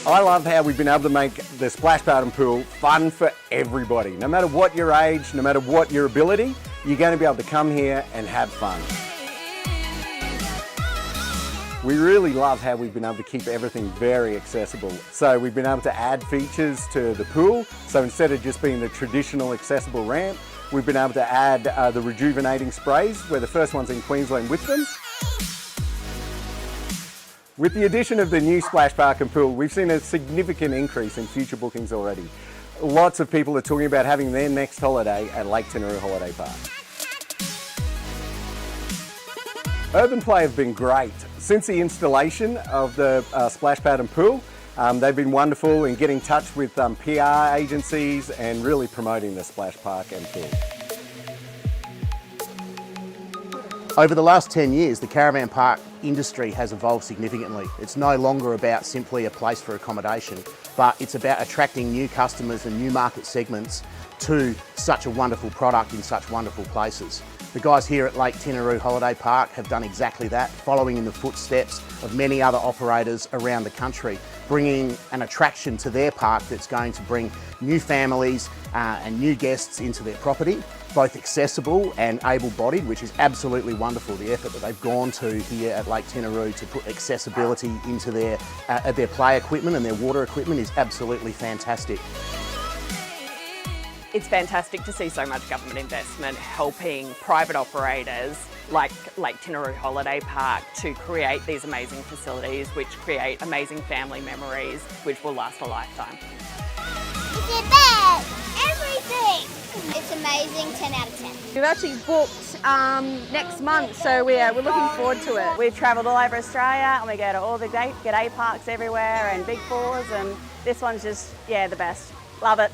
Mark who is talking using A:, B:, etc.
A: I love how we've been able to make the Splashpad and pool fun for everybody. No matter what your age, no matter what your ability, you're going to be able to come here and have fun. We really love how we've been able to keep everything very accessible. So we've been able to add features to the pool. So instead of just being the traditional accessible ramp, we've been able to add the rejuvenating sprays. We're the first ones in Queensland with them. With the addition of the new splash park and pool, we've seen a significant increase in future bookings already. Lots of people are talking about having their next holiday at Lake Tinaroo Holiday Park. Urban Play have been great. Since the installation of the Splashpad and pool, they've been wonderful in getting in touch with PR agencies and really promoting the splash park and pool.
B: Over the last 10 years, the caravan park industry has evolved significantly. It's no longer about simply a place for accommodation, but it's about attracting new customers and new market segments to such a wonderful product in such wonderful places. The guys here at Lake Tinaroo Holiday Park have done exactly that, following in the footsteps of many other operators around the country, bringing an attraction to their park that's going to bring new families and new guests into their property, both accessible and able-bodied, which is absolutely wonderful. The effort that they've gone to here at Lake Tinaroo to put accessibility into their play equipment and their water equipment is absolutely fantastic.
C: It's fantastic to see so much government investment helping private operators like Lake Tinaroo Holiday Park to create these amazing facilities which create amazing family memories which will last a lifetime.
D: It's your bed! Everything! It's amazing, 10 out of 10.
E: We've actually booked next month, so we're looking forward to it.
F: We've travelled all over Australia and we go to all the g'day parks everywhere and Big Fours, and this one's just, yeah, the best. Love it.